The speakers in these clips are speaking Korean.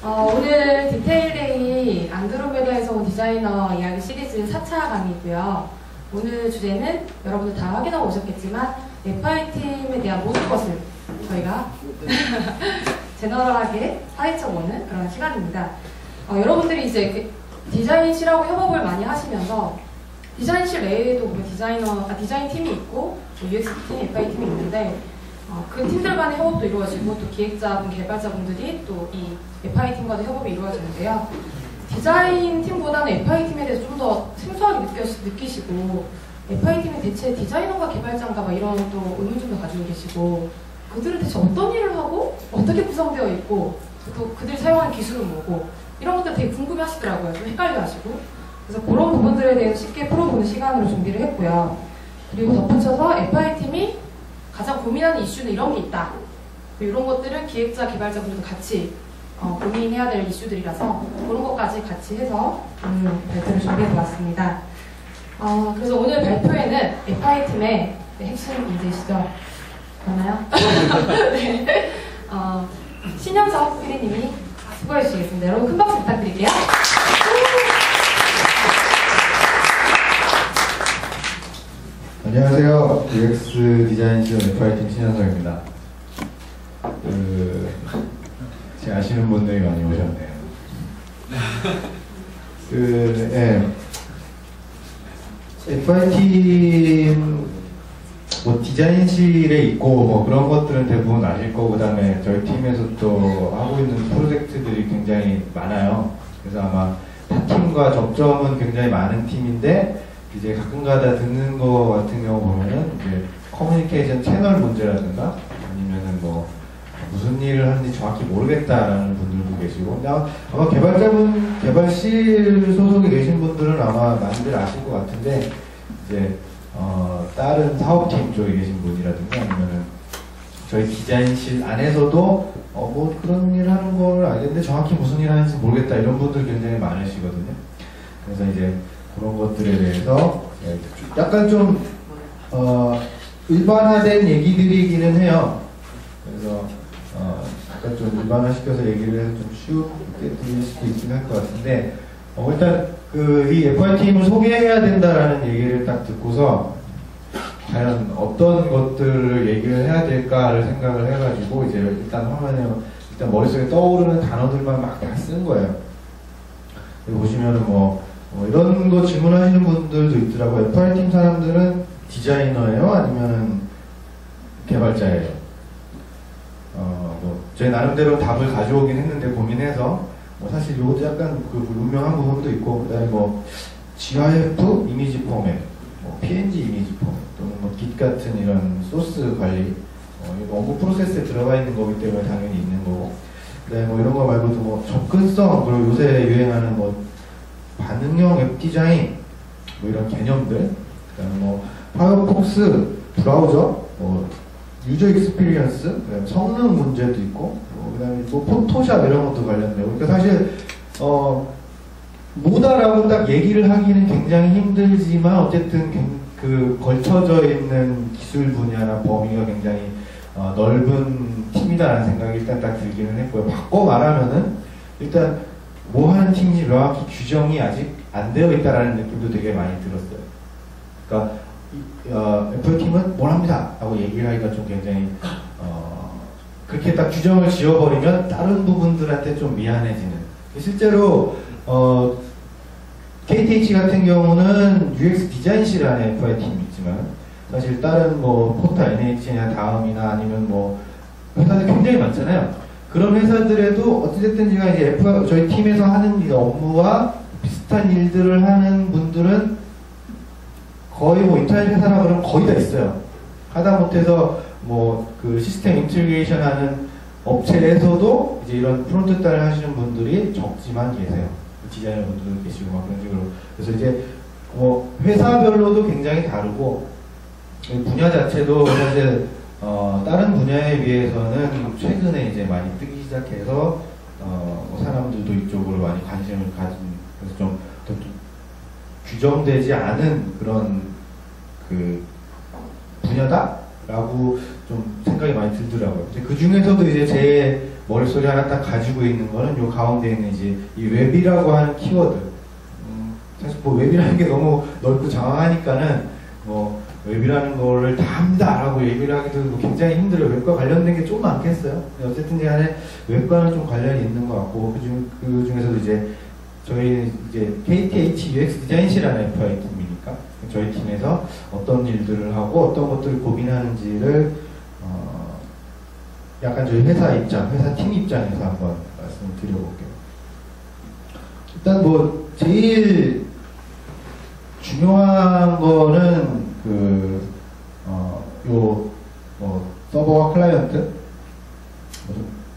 오늘 디테일데이 안드로메다에서 온 디자이너 이야기 시리즈 4차 강의이고요. 오늘 주제는 여러분들 다 확인하고 오셨겠지만 FI팀에 대한 모든 것을 저희가 제너럴하게 파헤쳐보는 그런 시간입니다. 여러분들이 이제 디자인실하고 협업을 많이 하시면서 디자인실 내에도 보면 디자인팀이 있고 UX팀, FI팀이 있는데 그 팀들 간의 협업도 이루어지고 또 기획자분, 개발자분들이 또 이 FI팀과도 협업이 이루어지는데요. 디자인팀보다는 FI팀에 대해서 좀 더 생소하게 느끼시고 FI팀이 대체 디자이너가 개발자인가 막 이런 또 의문점도 가지고 계시고 그들은 대체 어떤 일을 하고 어떻게 구성되어 있고 또 그들이 사용하는 기술은 뭐고 이런 것들 되게 궁금해 하시더라고요. 좀 헷갈려 하시고. 그래서 그런 부분들에 대해서 쉽게 풀어보는 시간으로 준비를 했고요. 그리고 덧붙여서 FI팀이 가장 고민하는 이슈는 이런 게 있다. 이런 것들은 기획자, 개발자분들도 같이 고민해야 될 이슈들이라서 그런 것까지 같이 해서 발표를 준비해보았습니다. 그래서 오늘 발표에는 FI팀의 핵심 인재시죠? 맞나요? 네. 신영석 PD님이 수고해 주시겠습니다. 여러분 큰 박수 부탁드릴게요. 안녕하세요. UX 디자인실 FI팀 신현석입니다. 제 아시는 분들이 많이 오셨네요. FI팀 뭐 디자인실에 있고 뭐 그런 것들은 대부분 아실 거고, 그다음에 저희 팀에서 또 하고 있는 프로젝트들이 굉장히 많아요. 그래서 아마 타 팀과 접점은 굉장히 많은 팀인데 이제 가끔가다 듣는 거 같은 경우 보면은 이제 커뮤니케이션 채널 문제라든가 아니면은 뭐 무슨 일을 하는지 정확히 모르겠다라는 분들도 계시고, 아마 개발실 소속에 계신 분들은 아마 많이들 아실 것 같은데 이제 다른 사업팀 쪽에 계신 분이라든가 아니면은 저희 디자인실 안에서도 뭐 그런 일 하는 걸 알겠는데 정확히 무슨 일 하는지 모르겠다 이런 분들 굉장히 많으시거든요. 그래서 이제 그런 것들에 대해서 약간 좀 일반화된 얘기들이기는 해요. 그래서 약간 좀 일반화시켜서 얘기를 해서 좀 쉽게 들릴 수도 있긴 할 것 같은데, 일단 이 FI팀을 소개해야 된다라는 얘기를 딱 듣고서 과연 어떤 것들을 얘기를 해야 될까를 생각을 해가지고 이제 일단 머릿속에 떠오르는 단어들만 막 다 쓴 거예요. 여기 보시면은 뭐 이런 거 질문하시는 분들도 있더라고요. FI팀 사람들은 디자이너예요? 아니면 개발자예요? 제 나름대로 답을 가져오긴 했는데 고민해서 사실 이것도 약간 운명한 부분도 있고, 그다음에 뭐 GIF 이미지 포맷, PNG 이미지 포맷 또는 뭐 Git 같은 이런 소스 관리, 업무 프로세스에 들어가 있는 거기 때문에 당연히 있는 거고, 그다음에 뭐 이런 거 말고도 뭐 접근성, 그리고 요새 유행하는 뭐 반응형 웹 디자인, 뭐 이런 개념들, 그다음에 뭐 파이어폭스 브라우저, 뭐 유저 익스피리언스, 그다음에 성능 문제도 있고, 그다음에 뭐 포토샵 이런 것도 관련되고, 그러니까 사실 뭐다라고 딱 얘기를 하기는 굉장히 힘들지만 어쨌든 그 걸쳐져 있는 기술 분야나 범위가 굉장히 넓은 팀이다라는 생각이 일단 딱 들기는 했고요. 바꿔 말하면은 일단 뭐 하는 팀인지 명확히 규정이 아직 안 되어 있다라는 느낌도 되게 많이 들었어요. 그러니까 FI팀은 뭘 합니다 하고 얘기를 하기가 좀 굉장히 그렇게 딱 규정을 지어버리면 다른 부분들한테 좀 미안해지는, 실제로 KTH 같은 경우는 UX 디자인실 안에 FI팀이 있지만 사실 다른 뭐 포타 NH나 다음이나 아니면 뭐 회사들 굉장히 많잖아요. 그런 회사들에도 어찌됐든 제가 이제 저희 팀에서 하는 이 업무와 비슷한 일들을 하는 분들은 거의 뭐 인터넷 회사라 그러면 거의 다 있어요. 하다 못해서 뭐 그 시스템 인티그레이션 하는 업체에서도 이제 이런 프론트 딸을 하시는 분들이 적지만 계세요. 디자이너 분들도 계시고 막 그런 식으로. 그래서 이제 뭐 회사별로도 굉장히 다르고 분야 자체도 사실 다른 분야에 비해서는 최근에 이제 많이 뜨기 시작해서 뭐 사람들도 이쪽으로 많이 관심을 가진, 그래서 좀 더 규정되지 않은 그런 그 분야다 라고 좀 생각이 많이 들더라고요. 근데 그 중에서도 이제 제 머릿속에 하나 딱 가지고 있는 거는 요 가운데 있는 이제 이 웹이라고 하는 키워드. 사실 뭐 웹이라는 게 너무 넓고 장황하니까는 뭐 웹이라는 거를 다 합니다라고 얘기를 하기도 굉장히 힘들어요. 웹과 관련된 게 좀 많겠어요. 어쨌든 간에 웹과는 좀 관련이 있는 것 같고 그 중에서도 이제 저희 이제 KTH UX 디자인실이라는 FI 팀이니까 저희 팀에서 어떤 일들을 하고 어떤 것들을 고민하는지를 약간 저희 회사 입장, 회사 팀 입장에서 한번 말씀을 드려볼게요. 일단 뭐 제일 중요한 거는 뭐 서버와 클라이언트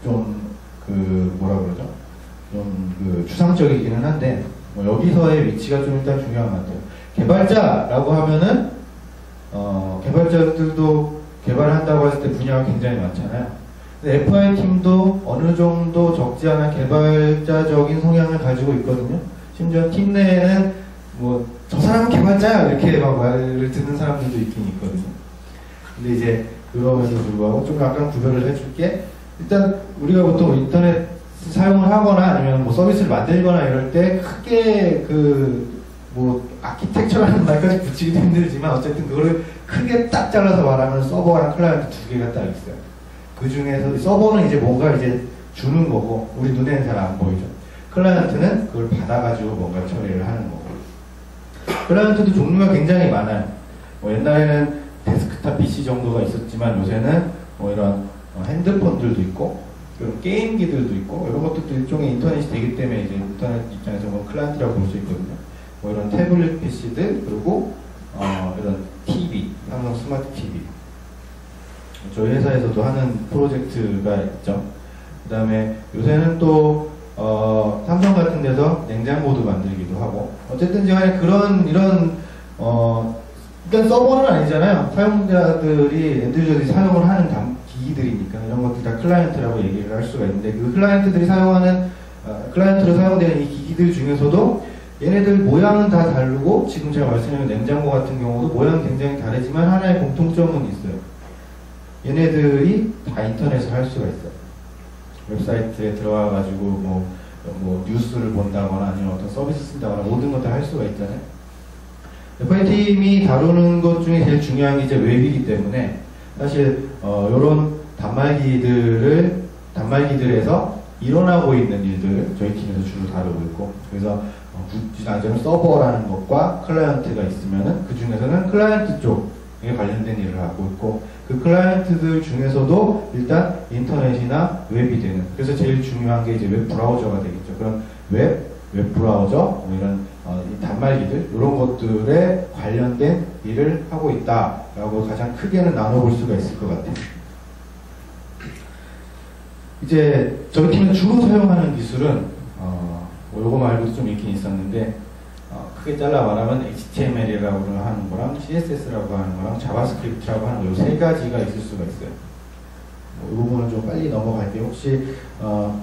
좀 뭐라 그러죠? 좀 추상적이기는 한데 뭐 여기서의 위치가 좀 일단 중요한 것 같아요. 개발자라고 하면은 개발자들도 개발한다고 했을 때 분야가 굉장히 많잖아요. 근데 FI 팀도 어느 정도 적지 않은 개발자적인 성향을 가지고 있거든요. 심지어 팀 내에는 뭐 저 사람은 개발자야 이렇게 막 말을 듣는 사람들도 있긴 있거든요. 근데 이제 그럼에도 불구하고 좀 약간 구별을 해줄게. 일단 우리가 보통 인터넷 사용을 하거나 아니면 뭐 서비스를 만들거나 이럴 때 크게 뭐 아키텍처라는 말까지 붙이기도 힘들지만 어쨌든 그거를 크게 딱 잘라서 말하면 서버랑 클라이언트 두 개가 딱 있어요. 그 중에서 서버는 이제 뭔가 이제 주는 거고 우리 눈에는 잘 안 보이죠. 클라이언트는 그걸 받아가지고 뭔가 처리를 하는 거고. 클라이언트도 종류가 굉장히 많아요. 뭐 옛날에는 데스크탑 PC 정도가 있었지만 요새는 뭐 이런 핸드폰들도 있고 이런 게임기들도 있고 이런 것들도 일종의 인터넷이 되기 때문에 이제 인터넷 입장에서 뭐 클라이언트라고 볼 수 있거든요. 뭐 이런 태블릿 PC들 그리고 이런 TV, 삼성 스마트 TV. 저희 회사에서도 하는 프로젝트가 있죠. 그 다음에 요새는 또 삼성 같은 데서 냉장고도 만들기도 하고 어쨌든 간에 이런 일단 서버는 아니잖아요. 사용자들이 엔드유저들이 사용을 하는 기기들이니까 이런 것들 다 클라이언트라고 얘기를 할 수가 있는데 그 클라이언트들이 사용하는 클라이언트로 사용되는 이 기기들 중에서도 얘네들 모양은 다 다르고 지금 제가 말씀드린 냉장고 같은 경우도 모양 굉장히 다르지만 하나의 공통점은 있어요. 얘네들이 다 인터넷을 할 수가 있어요. 웹사이트에 들어와가지고 뭐 뉴스를 본다거나 아니면 어떤 서비스 쓴다거나 모든 것들 할 수가 있잖아요. FI팀이 다루는 것 중에 제일 중요한 게 이제 웹이기 때문에 사실 이런 단말기들에서 일어나고 있는 일들을 저희 팀에서 주로 다루고 있고 그래서 굳이 따지면 서버라는 것과 클라이언트가 있으면은 그 중에서는 클라이언트 쪽에 관련된 일을 하고 있고 그 클라이언트들 중에서도 일단 인터넷이나 웹이 되는 그래서 제일 중요한 게 이제 웹 브라우저가 되겠죠. 그럼 웹 브라우저 뭐 이런 단말기들 이런 것들에 관련된 일을 하고 있다라고 가장 크게는 나눠볼 수가 있을 것 같아요. 이제 저희 팀은 주로 사용하는 기술은 뭐 요거 말고도 좀 있긴 있었는데 크게 잘라 말하면 HTML이라고 하는 거랑 CSS라고 하는 거랑 자바스크립트라고 하는 거 요 세 가지가 있을 수가 있어요. 이 부분은 좀 빨리 넘어갈게요. 혹시 뭐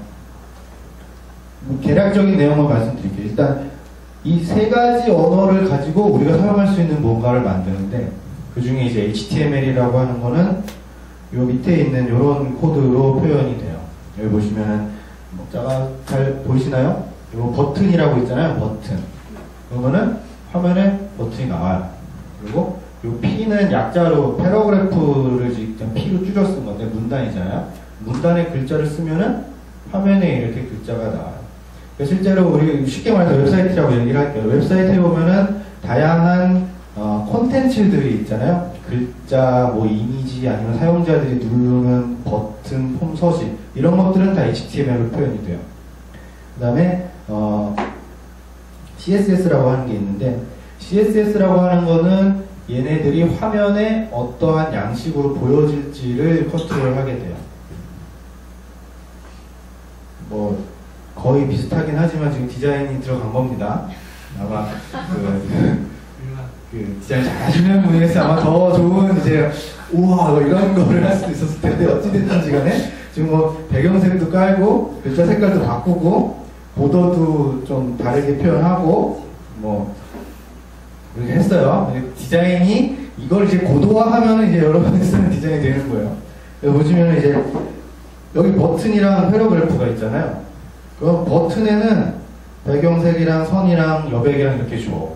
개략적인 내용을 말씀드릴게요. 일단 이 세 가지 언어를 가지고 우리가 사용할 수 있는 뭔가를 만드는데 그 중에 이제 HTML이라고 하는 거는 요 밑에 있는 이런 코드로 표현이 돼요. 여기 보시면은 잘 보이시나요? 요 버튼이라고 있잖아요. 버튼. 그러면은 화면에 버튼이 나와요. 그리고 요 P는 약자로 패러그래프를 지금 P로 줄여 쓴 건데 문단이잖아요. 문단에 글자를 쓰면은 화면에 이렇게 글자가 나와요. 실제로 우리 쉽게 말해서 웹사이트라고 얘기를 할게요. 웹사이트에 보면은 다양한 콘텐츠들이 있잖아요. 글자, 뭐 이미지 아니면 사용자들이 누르는 버튼, 폼, 서식 이런 것들은 다 HTML로 표현이 돼요. 그 다음에 CSS라고 하는 게 있는데 CSS라고 하는 거는 얘네들이 화면에 어떠한 양식으로 보여질지를 컨트롤하게 돼요. 뭐 거의 비슷하긴 하지만 지금 디자인이 들어간 겁니다. 아마 그 디자인 잘하시는 분에서 아마 더 좋은 이제 우와 뭐 이런 거를 할 수도 있었을 텐데 어찌됐든지 간에 지금 뭐 배경색도 깔고 글자 색깔도 바꾸고 보더도 좀 다르게 표현하고 뭐 이렇게 했어요. 디자인이 이걸 이제 고도화하면 이제 여러분이 쓰는 디자인이 되는 거예요. 여기 보시면 이제 여기 버튼이랑 회로 그래프가 있잖아요. 그럼 버튼에는 배경색이랑 선이랑 여백이랑 이렇게 줘.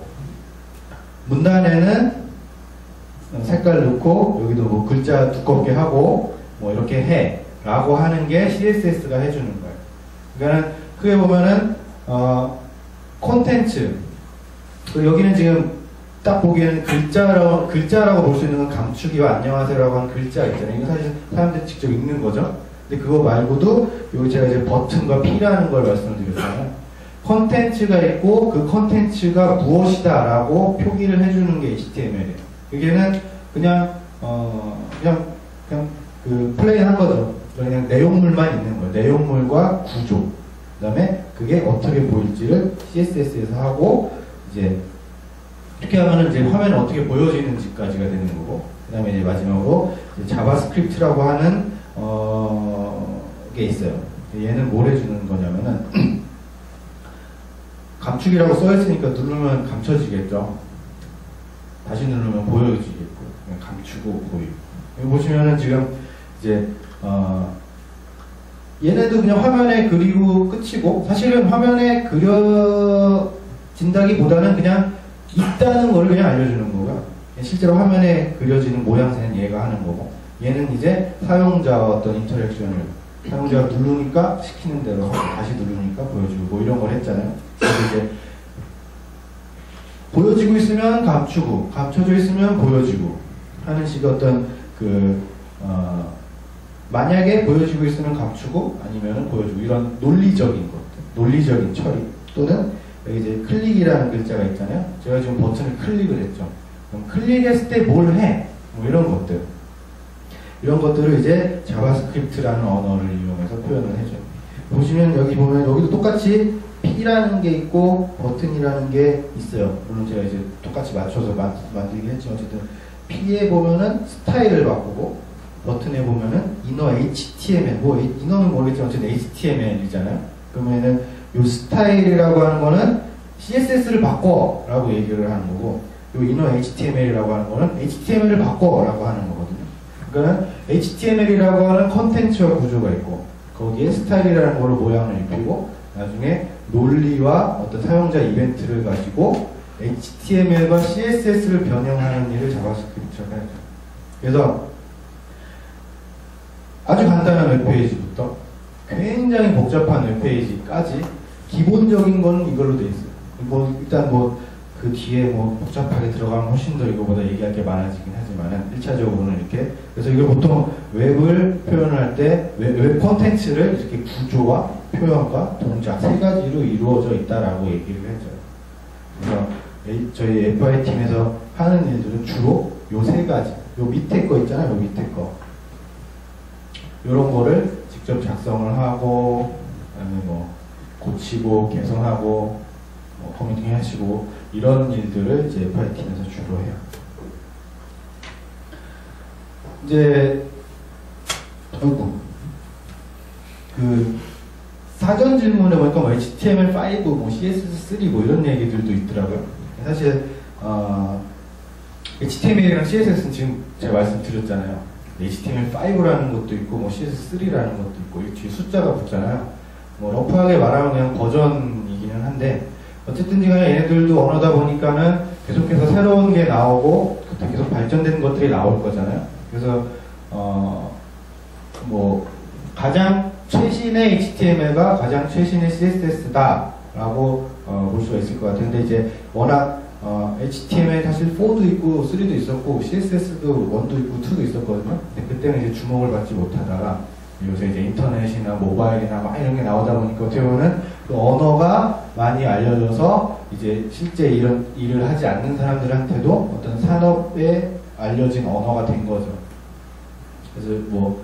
문단에는 색깔 넣고 여기도 뭐 글자 두껍게 하고 뭐 이렇게 해 라고 하는 게 CSS가 해주는 거예요. 그러니까 크게 보면은 콘텐츠, 여기는 지금 딱 보기에는 글자라고 볼 수 있는 건 감추기와 안녕하세요라고 하는 글자 있잖아요. 이거 사실 사람들이 직접 읽는 거죠. 근데 그거 말고도 여기 제가 이제 버튼과 P라는 걸 말씀드렸잖아요. 컨텐츠가 있고 그 컨텐츠가 무엇이다라고 표기를 해주는 게 HTML이에요. 여기는 그냥 그 플레인한 거죠. 그냥 내용물만 있는 거예요. 내용물과 구조. 그다음에 그게 어떻게 보일지를 CSS에서 하고 이제 이렇게 하면은 이제 화면이 어떻게 보여지는지까지가 되는 거고. 그다음에 이제 마지막으로 이제 자바스크립트라고 하는 게 있어요. 얘는 뭘 해주는 거냐면은 감축이라고 써있으니까 누르면 감춰지겠죠. 다시 누르면 보여지겠고, 그냥 감추고 보이고. 여기 보시면은 지금 이제 얘네도 그냥 화면에 그리고 끝이고, 사실은 화면에 그려진다기보다는 그냥 있다는 걸 그냥 알려주는 거고요. 실제로 화면에 그려지는 모양새는 얘가 하는 거고, 얘는 이제 사용자와 어떤 인터랙션을 사용자가 누르니까 시키는 대로 하고 다시 누르니까 보여주고 뭐 이런 걸 했잖아요. 그래서 이제 보여지고 있으면 감추고 감춰져 있으면 보여지고 하는 식의 어떤 만약에 보여지고 있으면 감추고 아니면 보여주고 이런 논리적인 것들, 논리적인 처리 또는 여기 이제 클릭이라는 글자가 있잖아요. 제가 지금 버튼을 클릭을 했죠. 그럼 클릭했을 때 뭘 해? 뭐 이런 것들. 이런 것들을 이제 자바스크립트라는 언어를 이용해서 표현을 해줘요. 보시면 여기 보면 여기도 똑같이 P라는 게 있고 버튼이라는 게 있어요. 물론 제가 이제 똑같이 맞춰서 만들긴 했지만 어쨌든 P에 보면은 스타일을 바꾸고 버튼에 보면은 이너 HTML 뭐 이너는 모르겠지만 어쨌든 HTML이잖아요. 그러면은 요 스타일이라고 하는 거는 CSS를 바꿔 라고 얘기를 하는 거고 요 이너 HTML이라고 하는 거는 HTML을 바꿔 라고 하는 거거든요. 그러니까 HTML이라고 하는 컨텐츠와 구조가 있고 거기에 스타일이라는 걸로 모양을 입히고 나중에 논리와 어떤 사용자 이벤트를 가지고 HTML과 CSS를 변형하는 일을 자바스크립트라고 하죠. 그래서 아주 간단한 웹페이지부터 굉장히 복잡한 웹페이지까지 기본적인 건 이걸로 돼 있어요. 뭐 일단 뭐 그 뒤에 뭐 복잡하게 들어가면 훨씬 더 이거보다 얘기할 게 많아지긴 하지만은 1차적으로는 이렇게 그래서 이걸 보통 웹을 표현할 때 웹 콘텐츠를 이렇게 구조와 표현과 동작 세 가지로 이루어져 있다라고 얘기를 해줘요. 그래서 저희 FI 팀에서 하는 일들은 주로 요 세 가지, 요 밑에 거 있잖아요, 요 밑에 거 요런 거를 직접 작성을 하고 그다음에 뭐 고치고 개선하고 뭐 커미팅 하시고 이런 일들을 이제 FI 팀에서 주로 해요. 이제 그 사전 질문에 보니까 뭐 HTML5, 뭐 CSS3 뭐 이런 얘기들도 있더라고요. 사실 HTML이랑 CSS는 지금 제가 말씀드렸잖아요. HTML5라는 것도 있고 뭐 CSS3라는 것도 있고 이 뒤에 숫자가 붙잖아요. 뭐 러프하게 말하면 그냥 버전이기는 한데 어쨌든 간에 얘네들도 언어다 보니까는 계속해서 새로운 게 나오고 계속 발전되는 것들이 나올 거잖아요. 그래서 뭐 가장 최신의 HTML가 가장 최신의 CSS다 라고 볼 수가 있을 것 같아요. 근데 이제 워낙 HTML 사실 4도 있고 3도 있었고 CSS도 1도 있고 2도 있었거든요. 근데 그때는 이제 주목을 받지 못하다가 요새 이제 인터넷이나 모바일이나 막 이런 게 나오다 보니까 어떻게 보면 그 언어가 많이 알려져서 이제 실제 이런 일을 하지 않는 사람들한테도 어떤 산업에 알려진 언어가 된 거죠. 그래서 뭐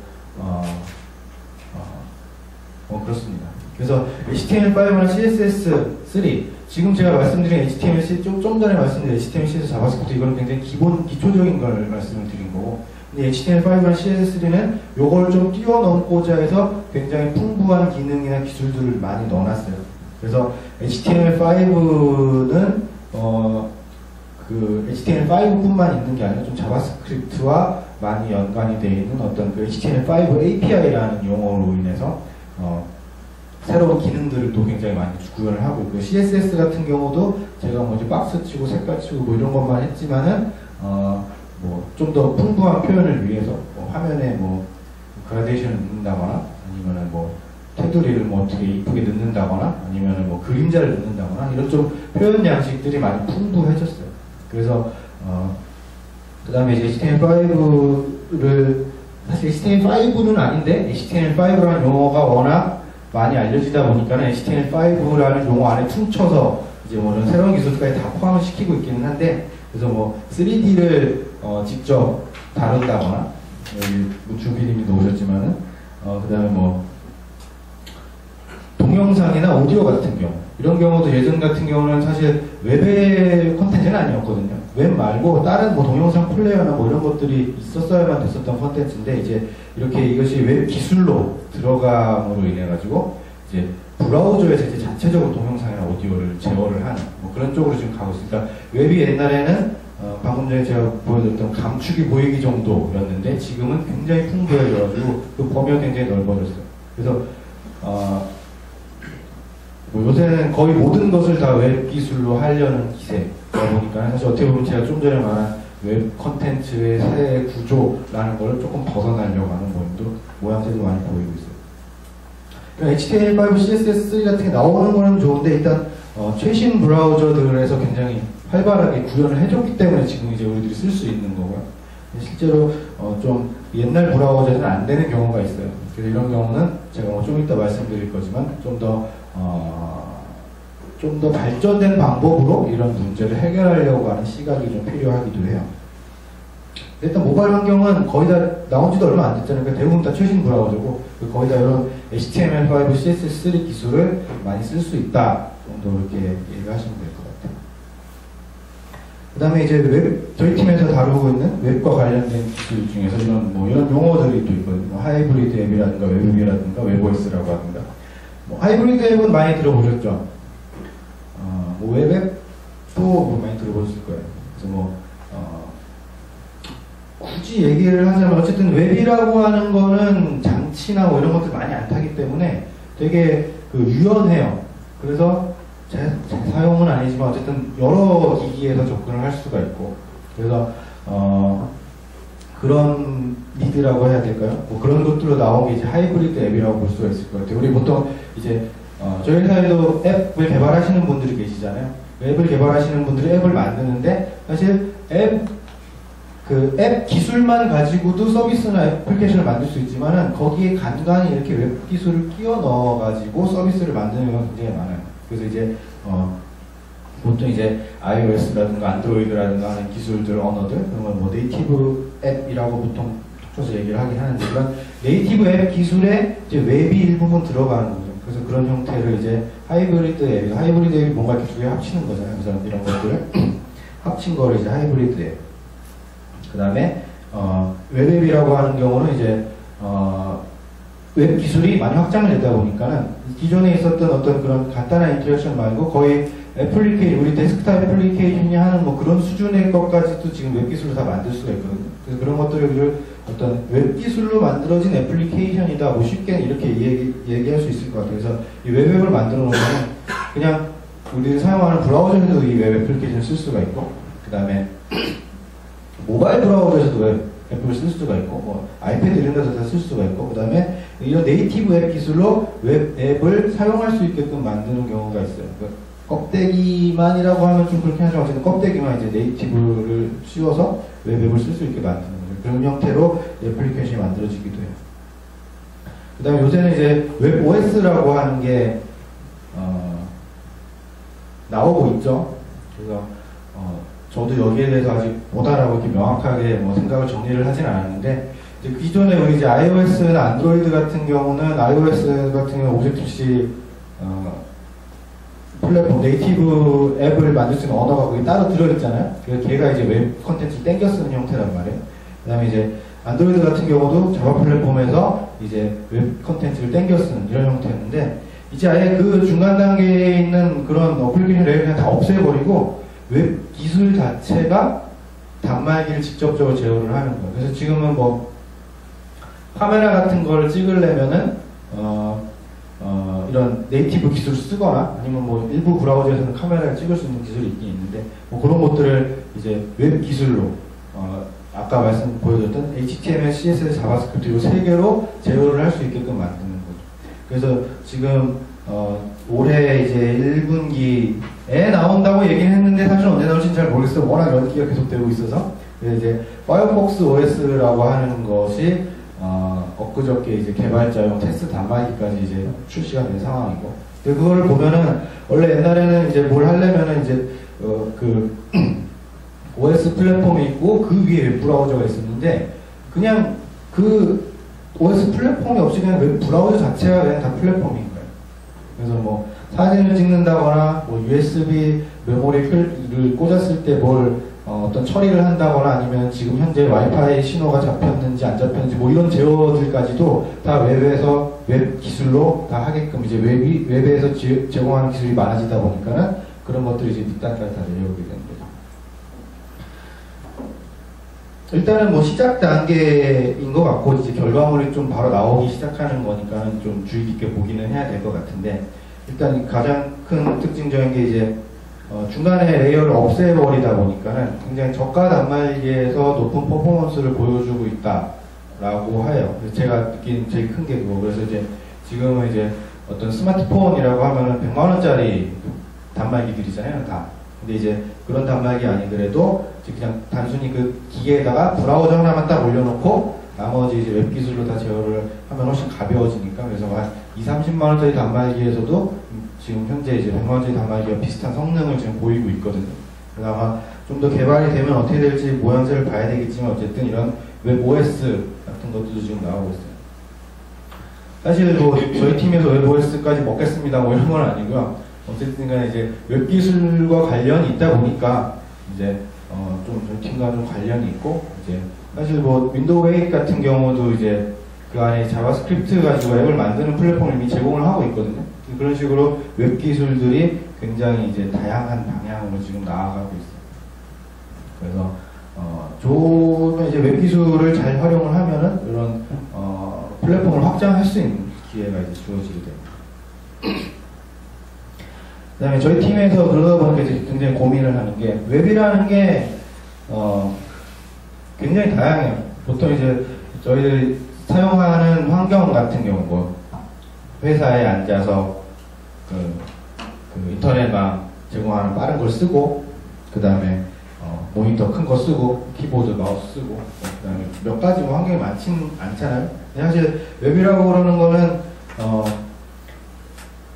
그렇습니다. 그래서 HTML5나 CSS3 지금 제가 말씀드린 HTML, 좀 전에 말씀드린 HTML, CSS, 자바스크립트 이거는 굉장히 기초적인 걸 말씀을 드린 거고 근데 HTML5나 CSS3는 요걸 좀 뛰어넘고자 해서 굉장히 풍부한 기능이나 기술들을 많이 넣어놨어요. 그래서 HTML5는 그 HTML5뿐만 있는 게 아니라 좀 자바스크립트와 많이 연관이 되어 있는 어떤 그 HTML5 API라는 용어로 인해서 새로운 기능들을 또 굉장히 많이 구현을 하고 있고요. CSS 같은 경우도 제가 뭐 이제 박스 치고 색깔 치고 뭐 이런 것만 했지만은 뭐 좀 더 풍부한 표현을 위해서 뭐 화면에 뭐 그라데이션을 넣는다거나 아니면은 뭐 테두리를 뭐 어떻게 이쁘게 넣는다거나 아니면은 뭐 그림자를 넣는다거나 이런 좀 표현 양식들이 많이 풍부해졌어요. 그래서 그 다음에 이제 HTML5를 사실 HTML5는 아닌데 HTML5라는 용어가 워낙 많이 알려지다 보니까는 HTML5라는 용어 안에 퉁쳐서 이제 뭐 이런 새로운 기술까지 다 포함을 시키고 있기는 한데 그래서 뭐 3D를 직접 다룬다거나 여기 뭐 주피디님도 오셨지만은 그 다음에 뭐 동영상이나 오디오 같은 경우 이런 경우도 예전 같은 경우는 사실 웹의 콘텐츠는 아니었거든요. 웹 말고 다른 뭐 동영상 플레이어나 뭐 이런 것들이 있었어야만 됐었던 콘텐츠인데 이제 이렇게 이것이 웹 기술로 들어감으로 인해 가지고 이제 브라우저에서 이제 자체적으로 동영상이나 오디오를 제어를 하는 뭐 그런 쪽으로 지금 가고 있으니까 웹이 옛날에는 방금 전에 제가 보여드렸던 감축이 보이기 정도였는데 지금은 굉장히 풍부해져가지고 그 범위가 굉장히 넓어졌어요. 그래서 뭐 요새는 거의 모든 것을 다 웹 기술로 하려는 기세다 보니까 사실 어떻게 보면 제가 좀 전에 말한 웹 컨텐츠의 새 구조라는 걸 조금 벗어나려고 하는 모양새도 많이 보이고 있어요. 그러니까 HTML5, CSS3 같은 게 나오는 거는 좋은데 일단 최신 브라우저들에서 굉장히 활발하게 구현을 해줬기 때문에 지금 이제 우리들이 쓸 수 있는 거고요. 실제로 좀 옛날 브라우저에서는 안 되는 경우가 있어요. 그래서 이런 경우는 제가 뭐 좀 이따 말씀드릴 거지만 좀 더 발전된 방법으로 이런 문제를 해결하려고 하는 시각이 좀 필요하기도 해요. 일단 모바일 환경은 거의 다 나온 지도 얼마 안 됐잖아요. 그러니까 대부분 다 최신 브라우저고 거의 다 이런 HTML5, CSS3 기술을 많이 쓸 수 있다 정도 이렇게 얘기하시면 될 것 같아요. 그 다음에 이제 저희 팀에서 다루고 있는 웹과 관련된 기술 중에서 이런 용어들이 또 있거든요. 뭐 하이브리드 앱이라든가 웹앱이라든가 웹OS라고 하든가. 뭐 하이브리드 앱은 많이 들어보셨죠? 뭐 웹앱도 뭐 많이 들어보실 거예요. 그래서 굳이 얘기를 하자면 어쨌든 웹이라고 하는 거는 장치나 뭐 이런 것들 많이 안 타기 때문에 되게 유연해요. 그래서 제 사용은 아니지만 어쨌든 여러 기기에서 접근을 할 수가 있고 그래서 그런 리드라고 해야 될까요? 뭐 그런 것들로 나온 게 이제 하이브리드 앱이라고 볼 수가 있을 것 같아요. 우리 보통 이제 저희 회사에도 앱을 개발하시는 분들이 계시잖아요. 앱을 개발하시는 분들이 앱을 만드는데 사실 앱 기술만 가지고도 서비스나 애플리케이션을 만들 수 있지만은 거기에 간간히 이렇게 웹 기술을 끼워 넣어가지고 서비스를 만드는 경우가 굉장히 많아요. 그래서 이제 보통 이제 iOS라든가 안드로이드라든가 하는 기술들, 언어들, 그런 건 뭐 네이티브 앱이라고 보통 붙여서 얘기를 하긴 하는데 그런 네이티브 앱 기술에 이제 웹이 일부분 들어가는 거죠. 그래서 그런 형태를 이제 하이브리드 앱이 뭔가 이렇게 두 개 합치는 거잖아요. 그래서 이런 것들을 합친 거를 이제 하이브리드 앱. 그 다음에 웹앱이라고 하는 경우는 이제 웹 기술이 많이 확장을 되다 보니까는 기존에 있었던 어떤 그런 간단한 인터랙션 말고 거의 우리 데스크탑 애플리케이션이 하는 뭐 그런 수준의 것까지도 지금 웹 기술로 다 만들 수가 있거든요. 그래서 그런 것들을 어떤 웹 기술로 만들어진 애플리케이션이다. 뭐 쉽게 이렇게 얘기할 수 있을 것 같아요. 그래서 이 웹앱을 만들어 놓으면 그냥 우리가 사용하는 브라우저에도 이 웹 애플리케이션을 쓸 수가 있고, 그 다음에 모바일 브라우저에서도 웹 앱을 쓸 수가 있고, 뭐 아이패드 이런 데서 다 쓸 수가 있고, 그 다음에 이런 네이티브 앱 기술로 웹 앱을 사용할 수 있게끔 만드는 경우가 있어요. 그러니까 껍데기만이라고 하면 좀 그렇게 하지만 어쨌든 껍데기만 이제 네이티브를 씌워서 웹 앱을 쓸 수 있게 만드는 거죠. 그런 형태로 애플리케이션이 만들어지기도 해요. 그 다음에 요새는 이제 웹 OS라고 하는 게 나오고 있죠. 그래서 저도 여기에 대해서 아직 뭐다라고 이렇게 명확하게 뭐 생각을 정리를 하진 않았는데, 이제 기존에 우리 이제 iOS나 안드로이드 같은 경우는 iOS 같은 경우 오브젝트C 플랫폼 네이티브 앱을 만들 수 있는 언어가 거기 따로 들어있잖아요. 그래서 걔가 이제 웹 컨텐츠를 땡겨 쓰는 형태란 말이에요. 그 다음에 이제 안드로이드 같은 경우도 자바 플랫폼에서 이제 웹 컨텐츠를 땡겨 쓰는 이런 형태였는데, 이제 아예 그 중간 단계에 있는 그런 어플리케이션 레이어를 그냥 다 없애버리고 웹 기술 자체가 단말기를 직접적으로 제어를 하는 거예요. 그래서 지금은 뭐 카메라 같은 걸 찍으려면은 이런 네이티브 기술을 쓰거나 아니면 뭐 일부 브라우저에서는 카메라를 찍을 수 있는 기술이 있긴 있는데 뭐 그런 것들을 이제 웹 기술로 아까 보여줬던 HTML, CSS, 자바스크립트 이 세 개로 제어를 할 수 있게끔 만드는 거죠. 그래서 지금 올해 이제 1분기에 나온다고 얘기는 했는데 사실 언제 나올지는 잘 모르겠어요. 워낙 연기가 계속되고 있어서. 그래서 이제 파이어폭스 OS라고 하는 것이 엊그저께 이제 개발자용 테스트 단말기까지 이제 출시가 된 상황이고. 근데 그거를 보면은 원래 옛날에는 이제 뭘 하려면은 이제 그 OS 플랫폼이 있고 그 위에 웹 브라우저가 있었는데 그냥 그 OS 플랫폼이 없이 그냥 웹 브라우저 자체가 그냥 다 플랫폼인 거예요. 그래서 뭐 사진을 찍는다거나 뭐 USB 메모리를 꽂았을 때 뭘 어떤 처리를 한다거나 아니면 지금 현재 와이파이 신호가 잡혔는지 안 잡혔는지 뭐 이런 제어들까지도 다 웹에서 웹 기술로 다 하게끔 이제 웹에서 제공하는 기술이 많아지다 보니까는 그런 것들이 이제 빅다타에 다 내려오게 되는 거죠. 일단은 뭐 시작 단계인 것 같고 이제 결과물이 좀 바로 나오기 시작하는 거니까는 좀 주의 깊게 보기는 해야 될 것 같은데 일단 가장 큰 특징적인 게 이제 중간에 레이어를 없애버리다 보니까는 굉장히 저가 단말기에서 높은 퍼포먼스를 보여주고 있다라고 해요. 그래서 제가 느낀 제일 큰 게 그거. 그래서 이제 지금은 이제 어떤 스마트폰이라고 하면은 100만원짜리 단말기들이잖아요, 다. 근데 이제 그런 단말기 아니더라도 그냥 단순히 그 기계에다가 브라우저 하나만 딱 올려놓고 나머지 이제 웹 기술로 다 제어를 하면 훨씬 가벼워지니까 그래서 한 20-30만원짜리 단말기에서도 지금 현재 이제 100만원짜리 단말기와 비슷한 성능을 지금 보이고 있거든요. 그래서 아마 좀 더 개발이 되면 어떻게 될지 모양새를 봐야 되겠지만 어쨌든 이런 웹 OS 같은 것들도 지금 나오고 있어요. 사실 뭐 저희 팀에서 웹 OS까지 먹겠습니다 뭐 이런 건 아니고요. 어쨌든 간에 이제 웹 기술과 관련이 있다 보니까 이제 좀 저희 팀과 좀 관련이 있고 이제 사실 뭐 윈도우 8 같은 경우도 이제 그 안에 자바스크립트 가지고 앱을 만드는 플랫폼을 이미 제공을 하고 있거든요. 그런 식으로 웹 기술들이 굉장히 이제 다양한 방향으로 지금 나아가고 있어요. 그래서 좋으면 이제 웹 기술을 잘 활용을 하면은 이런 플랫폼을 확장할 수 있는 기회가 이제 주어지게 됩니다. 그 다음에 저희 팀에서 그러다 보니까 이제 굉장히 고민을 하는 게 웹이라는 게 굉장히 다양해요. 보통 이제 저희들이 사용하는 환경 같은 경우 뭐 회사에 앉아서 그 인터넷망 제공하는 빠른 걸 쓰고 그 다음에 모니터 큰 거 쓰고 키보드 마우스 쓰고 그 다음에 몇 가지 뭐 환경이 많진 않잖아요. 사실 웹이라고 그러는 거는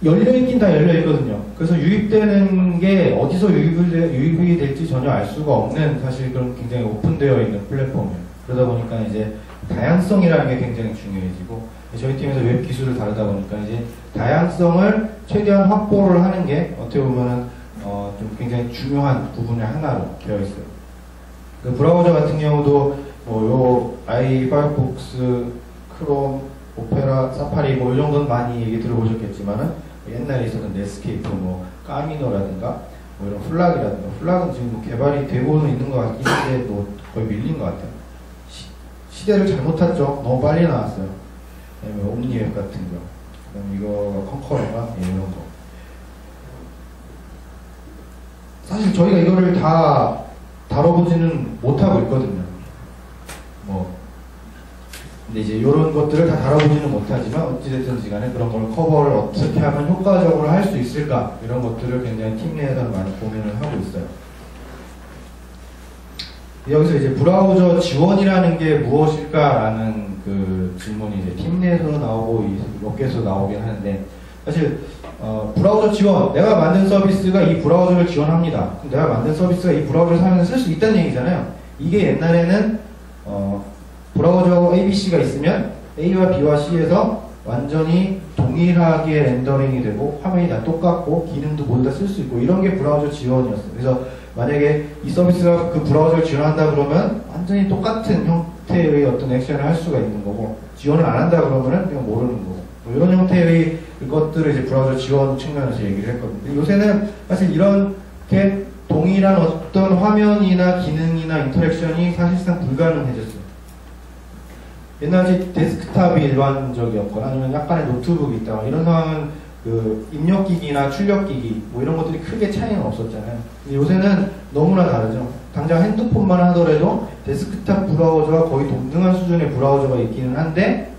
열려있긴 다 열려있거든요. 그래서 유입되는 게 어디서 유입이 될지 전혀 알 수가 없는 사실 그런 굉장히 오픈되어 있는 플랫폼이에요. 그러다 보니까 이제 다양성이라는 게 굉장히 중요해지고 저희 팀에서 웹 기술을 다루다 보니까 이제 다양성을 최대한 확보를 하는 게 어떻게 보면은 좀 굉장히 중요한 부분의 하나로 되어 있어요. 그 브라우저 같은 경우도 요 파이어폭스, 크롬, 오페라, 사파리 뭐 이 정도는 많이 얘기 들어보셨겠지만은 옛날에 있었던 넷스케이프, 뭐 까미노라든가 뭐 이런 플락이라든가 플락은 지금 뭐 개발이 되고는 있는 것 같긴 한데 뭐 거의 밀린 것 같아요. 시대를 잘못 탔죠. 너무 빨리 나왔어요. 그다음에 옴니웹 같은 거, 그다음에 이거 컨커러가 이런 거. 사실 저희가 이거를 다 다뤄보지는 못하고 있거든요. 뭐 근데 이제 이런 것들을 다 다뤄보지는 못하지만 어찌됐든지 간에 그런 걸 커버를 어떻게 하면 효과적으로 할 수 있을까 이런 것들을 굉장히 팀 내에서는 많이 고민을 하고 있어요. 여기서 이제 브라우저 지원이라는 게 무엇일까라는 그 질문이 이제 팀 내에서 나오고 업계에서 나오긴 하는데 사실 브라우저 지원, 내가 만든 서비스가 이 브라우저를 지원합니다. 그럼 내가 만든 서비스가 이 브라우저를 사용해서 쓸 수 있다는 얘기잖아요. 이게 옛날에는 브라우저 ABC가 있으면 A와 B와 C에서 완전히 동일하게 렌더링이 되고 화면이 다 똑같고 기능도 모두 다 쓸 수 있고 이런 게 브라우저 지원이었어요. 그래서 만약에 이 서비스가 그 브라우저를 지원한다 그러면 완전히 똑같은 형태의 어떤 액션을 할 수가 있는 거고 지원을 안 한다 그러면 그냥 모르는 거고 뭐 이런 형태의 것들을 이제 브라우저 지원 측면에서 얘기를 했거든요. 요새는 사실 이렇게 동일한 어떤 화면이나 기능이나 인터랙션이 사실상 불가능해졌어요. 옛날에 데스크탑이 일반적이었거나 아니면 약간의 노트북이 있다 이런 상황은 그 입력기기나 출력기기 뭐 이런 것들이 크게 차이는 없었잖아요. 근데 요새는 너무나 다르죠. 당장 핸드폰만 하더라도 데스크탑 브라우저가 거의 동등한 수준의 브라우저가 있기는 한데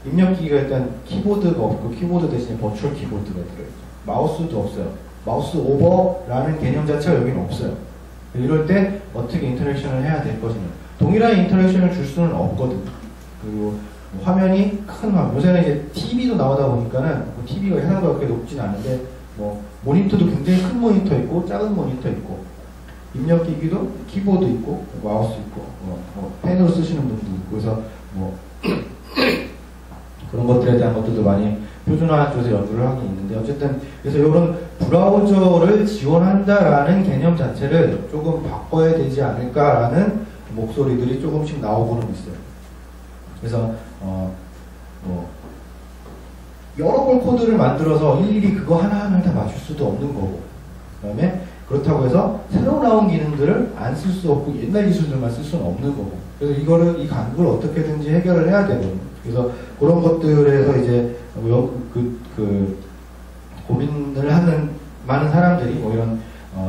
입력기기가 일단 키보드가 없고 키보드 대신에 버추얼 키보드가 들어있죠. 마우스도 없어요. 마우스 오버라는 개념 자체가 여기는 없어요. 이럴 때 어떻게 인터랙션을 해야 될 것이냐. 동일한 인터랙션을 줄 수는 없거든요. 그리고 화면이 큰 화면, 요새는 이제 TV도 나오다 보니까는 뭐 TV가 해상도가 그렇게 높진 않은데 뭐 모니터도 굉장히 큰 모니터 있고 작은 모니터 있고 입력기기도 키보드 있고 마우스 있고 펜으로 쓰시는 분도 있고 그래서 뭐 그런 것들에 대한 것들도 많이 표준화 쪽에서 연구를 하긴 있는데 어쨌든 그래서 이런 브라우저를 지원한다라는 개념 자체를 조금 바꿔야 되지 않을까라는 목소리들이 조금씩 나오고는 있어요. 그래서 뭐 여러 번 코드를 만들어서 일일이 그거 하나하나를 다 맞출 수도 없는 거고 그다음에 그렇다고 해서 새로 나온 기능들을 안 쓸 수 없고 옛날 기술들만 쓸 수는 없는 거고 그래서 이 간극을 어떻게든지 해결을 해야 되거든요. 그래서 그런 것들에서 이제 고민을 하는 많은 사람들이 뭐 이런